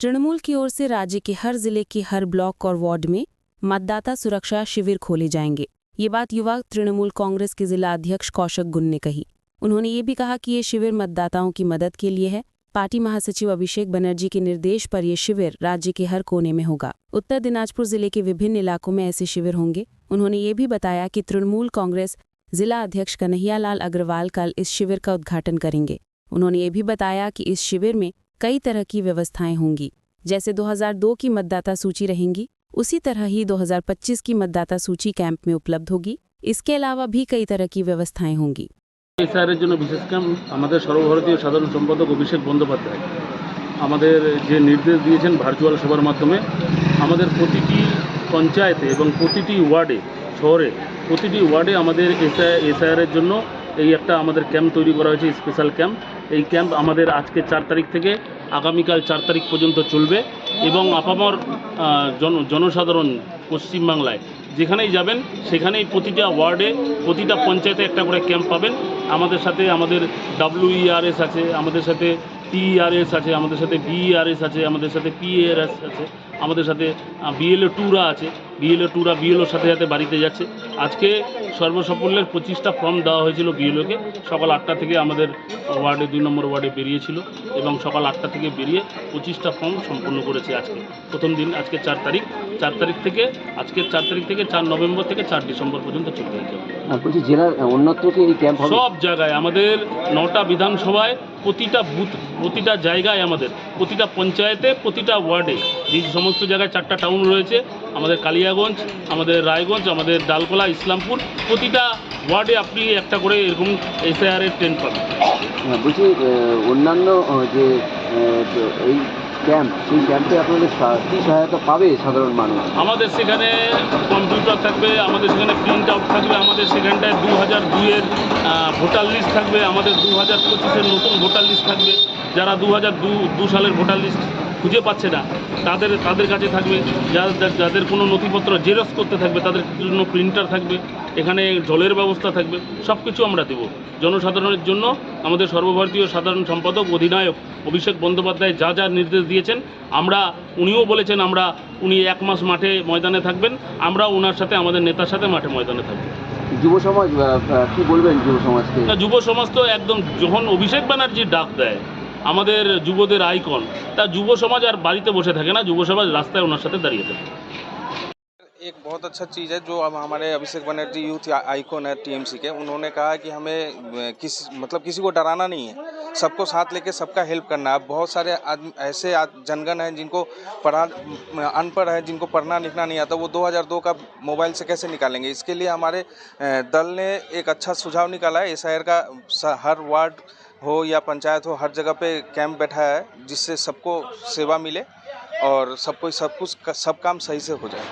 तृणमूल की ओर से राज्य के हर जिले के हर ब्लॉक और वार्ड में मतदाता सुरक्षा शिविर खोले जाएंगे। ये बात युवा तृणमूल कांग्रेस के जिला अध्यक्ष कौशक गुन ने कही। उन्होंने ये भी कहा कि ये शिविर मतदाताओं की मदद के लिए है। पार्टी महासचिव अभिषेक बनर्जी के निर्देश पर यह शिविर राज्य के हर कोने में होगा। उत्तर दिनाजपुर जिले के विभिन्न इलाकों में ऐसे शिविर होंगे। उन्होंने ये भी बताया कि तृणमूल कांग्रेस जिला अध्यक्ष कन्हैयालाल अग्रवाल कल इस शिविर का उद्घाटन करेंगे। उन्होंने ये भी बताया कि इस शिविर में कई तरह की व्यवस्थाएं होंगी। जैसे 2002 की मतदाता सूची रहेंगी, उसी तरह ही 2025 की मतदाता सूची कैंप में उपलब्ध होगी। इसके अलावा भी कई तरह की व्यवस्थाएं होंगी। এসআইআরের জন্য বিশেষ ক্যাম্প আমাদের সর্বভারতীয় সাধারণ সম্পাদক অভিষেক বন্দ্যোপাধ্যায় আমাদের যে নির্দেশ দিয়েছেন ভার্চুয়াল সভার মাধ্যমে আমাদের প্রতিটি পঞ্চায়েতে এবং প্রতিটি ওয়ার্ডে শহরে প্রতিটি ওয়ার্ডে আমাদের এসআইআরের জন্য এই একটা আমাদের ক্যাম্প তৈরি করা হয়েছে, স্পেশাল ক্যাম্প। এই ক্যাম্প আমাদের আজকে 4 তারিখ থেকে আগামীকাল 4 তারিখ পর্যন্ত চলবে এবং আপামর জনসাধারণ পশ্চিমবাংলায় যেখানেই যাবেন সেখানেই প্রতিটা ওয়ার্ডে প্রতিটা পঞ্চায়েতে একটা করে ক্যাম্প পাবেন। আমাদের সাথে আমাদের WERS আছে, আমাদের সাথে TERS আছে, আমাদের সাথে BERS আছে, আমাদের সাথে PARS আছে, আমাদের সাথে BLO 2রা আছে। BLO 2রা BLOর সাথে সাথে বাড়িতে যাচ্ছে। আজকে সর্বসাফল্যের 25টা ফর্ম দেওয়া হয়েছিল BLOকে। সকাল 8টা থেকে আমাদের ওয়ার্ডে 2 নম্বর ওয়ার্ডে বেরিয়েছিল এবং সকাল 8টা থেকে বেরিয়ে 25টা ফর্ম সম্পূর্ণ করেছে আজকে প্রথম দিন। আজকে 4 তারিখ থেকে আজকে 4 তারিখ থেকে 4 নভেম্বর থেকে 4 ডিসেম্বর পর্যন্ত চলবে। বলছি জেলার অন্যত্র কি এই ক্যাম্প হবে? সব জায়গায় আমাদের 9টা বিধানসভায় প্রতিটা বুথ প্রতিটা জায়গায় আমাদের প্রতিটা পঞ্চায়েতে প্রতিটা ওয়ার্ডে যে সমস্ত জায়গায় 4টা টাউন রয়েছে, আমাদের কালিয়াগঞ্জ, আমাদের রায়গঞ্জ, আমাদের ডালকোলা, ইসলামপুর, প্রতিটা ওয়ার্ডে আপনি একটা করে এরকম এসআইআরের ট্রেন পাবেন। বলছি অন্যান্য যে এই ক্যাম্প সেই ক্যাম্পে আপনাদের কী সহায়তা পাবে সাধারণ মানুষ? আমাদের সেখানে কম্পিউটার থাকবে, আমাদের সেখানে প্রিন্ট আউট থাকবে, আমাদের সেখানটায় 2002-এর ভোটার লিস্ট থাকবে, আমাদের 2025-এর নতুন ভোটার লিস্ট থাকবে। যারা 2002 সালের ভোটার লিস্ট খুঁজে পাচ্ছে না তাদের কাছে থাকবে। যাদের কোনো নথিপত্র জেরক্স করতে থাকবে তাদের জন্য প্রিন্টার থাকবে। এখানে জলের ব্যবস্থা থাকবে। সব কিছু আমরা দেব জনসাধারণের জন্য। আমাদের সর্বভারতীয় সাধারণ সম্পাদক অধিনায়ক অভিষেক বন্দ্যোপাধ্যায় যা যা নির্দেশ দিয়েছেন উনিও বলেছেন উনি 1 মাস মাঠে ময়দানে থাকবেন। আমরা ওনার সাথে আমাদের নেতার সাথে মাঠে ময়দানে থাকব। যুব সমাজ কী বলবেন? যুব সমাজকে যুব সমাজ তো একদম যখন অভিষেক ব্যানার্জি ডাক দেয় আমাদের যুবদের আইকন, তা যুব সমাজ আর বাড়িতে বসে থাকে না, যুব সমাজ রাস্তায় ওনার সাথে দাঁড়িয়ে থাকে। एक बहुत अच्छा चीज़ है जो अब हमारे अभिषेक बनर्जी यूथ आइकॉन है TMC के, उन्होंने कहा कि हमें किसी को डराना नहीं है, सबको साथ लेके सबका हेल्प करना है। अब बहुत सारे ऐसे जनगण हैं जिनको अनपढ़ है, जिनको पढ़ना लिखना नहीं आता, वो 2002 का मोबाइल से कैसे निकालेंगे। इसके लिए हमारे दल ने एक अच्छा सुझाव निकाला है। एसआईआर का हर वार्ड हो या पंचायत हो, हर जगह पे कैंप बैठाया है जिससे सबको सेवा मिले और सब काम सही से हो जाए।